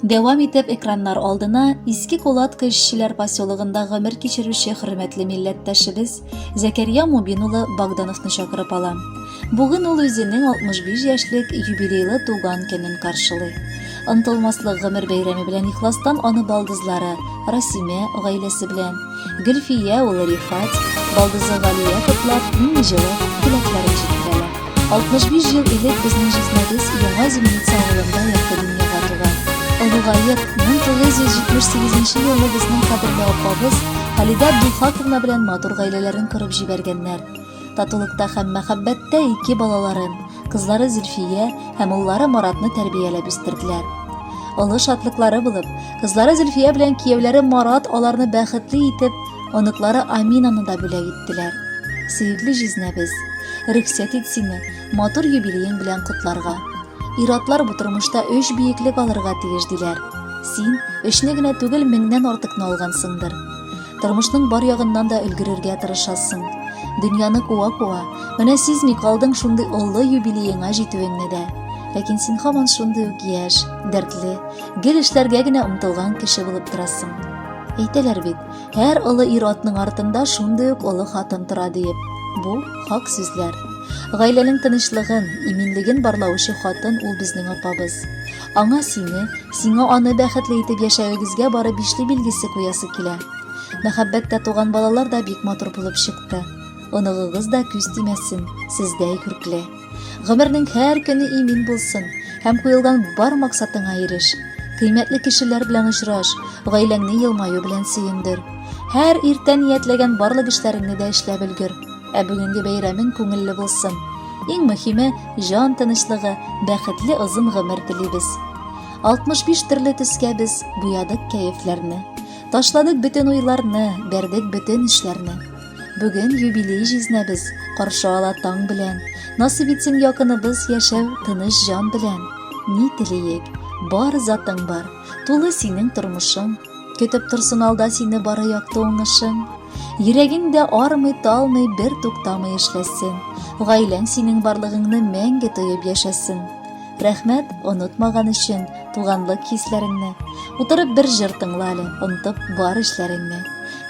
Дәвам итеп экраннар алдына Иске Колатка эшчеләр поселогында гомер кичерүче хөрмәтле милләттәшебез Зәкәрия Мубин улы Богдановны чакырып алам. Бүген ул үзенең 65 яшьлек юбилейлы туган көнен каршылый. Ынтылмаслык гомер бәйрәме белән ихластан аны балдызлары Расимә гаиләсе белән, Гөлфия улы Рифат, балдызы Галия котлап, иң җылы теләкләрен җиткерәләр. 65 ел элек безнең җизнәбез яңа Зимница авылында якты дөньяга туган. Олугаеп 1978 елны безнең кадерле апабыз Халида Абдулхаковна белән матур гаиләләрен корып җибәргәннәр. Татулыкта һәм мәхәббәттә 2 балаларын, кызлары Зөлфия һәм уллары Маратны тәрбияләп үстерделәр. Олы шатлыклары булып, кызлары Зөлфия белән кияүләре Марат аларны бәхетле итеп, оныклары Аминаны да бүләк иттеләр. Сөекле җизнәбез, рөхсәт ит сине матур юбилеең белән котларга. Иратлар бу тормышта 3 биеклек алырга тиеш диләр. Син 3-не генә түгел, 1000-нән артыкны алгансыңдыр. Тормышның бар ягыннан да өлгерергә тырышасың. Дөньяны куа-куа, менә сизми калдың шундый олы юбилееңа җитүеңне дә. Ләкин син һаман шундый ук яшь, дәртле, гел эшләргә генә омтылган кеше булып торасың. Әйтәләр бит, һәр олы ир-атның артында шундый ук олы хатын тора диеп. Бу хак сүзләр. Гаиләнең тынычлыгын, иминлеген барлаучы хатын ул безнең апабыз. Аңа сиңа аны бәхетле итеп яшәвегезгә бары бишле билгесе куясы килә. Мәхәббәттә туган балалар да бик матур булып чыкты. Оныгыгыз да күз тимәсен, сездәй күркле. Гомернең һәр көне имин булсын һәм куелган бар максатыңа иреш. Кыйммәтле кешеләр белән очраш, гаиләңне елмаю белән сөендер. Һәр иртә ниятләгән барлык эшләреңне дә эшләп өлгер. Ә бүгенге бәйрәмең күңелле булсын. Иң мөһиме җан тынычлыгы, бәхетле озын гомер телибез. 65 төрле төскә без буядык кәефләрне. Ташладык бөтен уйларны, бәрдек бөтен эшләрне. Бүген юбилей җизнәбез, каршы ала таң белән. Насыйп итсен якыныбыз яшәү тыныч җан белән. Ни телиек, бар затың бар, тулы синең тормышың. Көтеп торсын алда сине бары якты уңышың. Йөрәгеңдә армый, талмый, бер туктамый эшләсен. Гаиләң синең барлыгыңны мәңге тоеп яшәсен. Рәхмәт онытмаган өчен туганлык хисләреңне. Утырып бер җыр тыңла әле, онытып бар эшләреңне.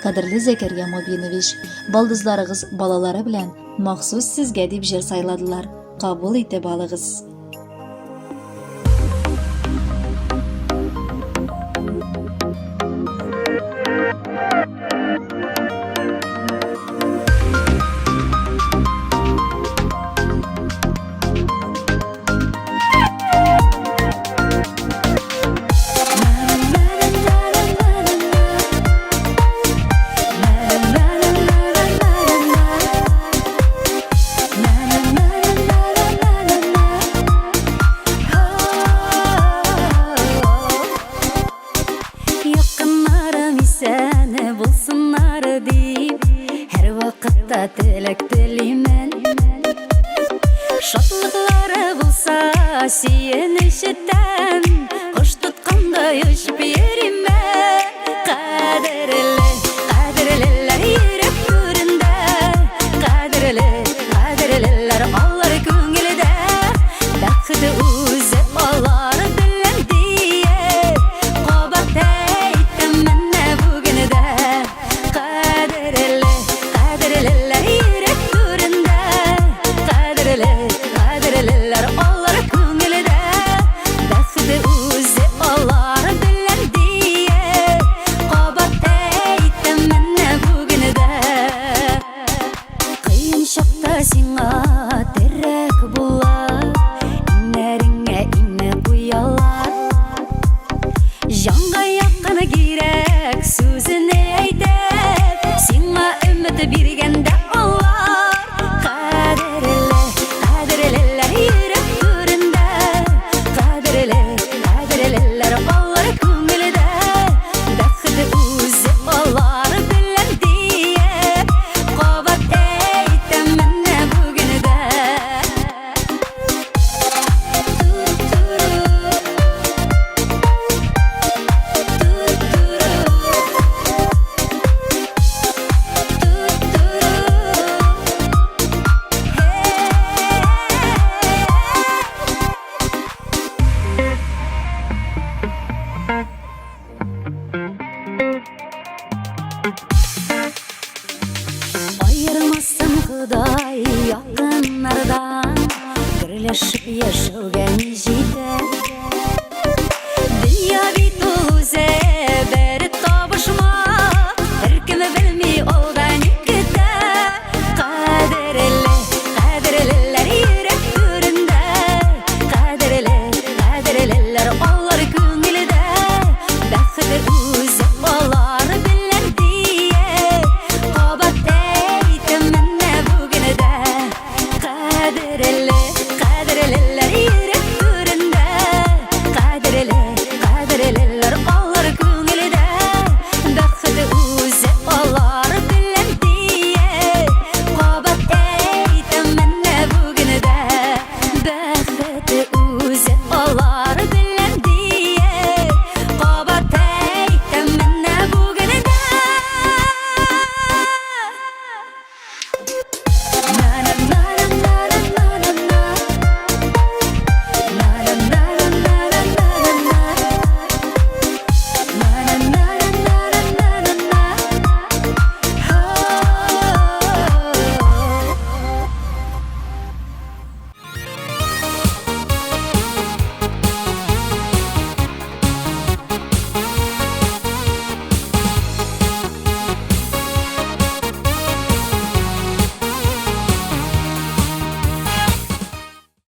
Кадерле Зәкәрия Мубинович, балдызларыгыз балалары белән махсус сезгә дип җыр сайладылар. Кабул итеп алыгыз.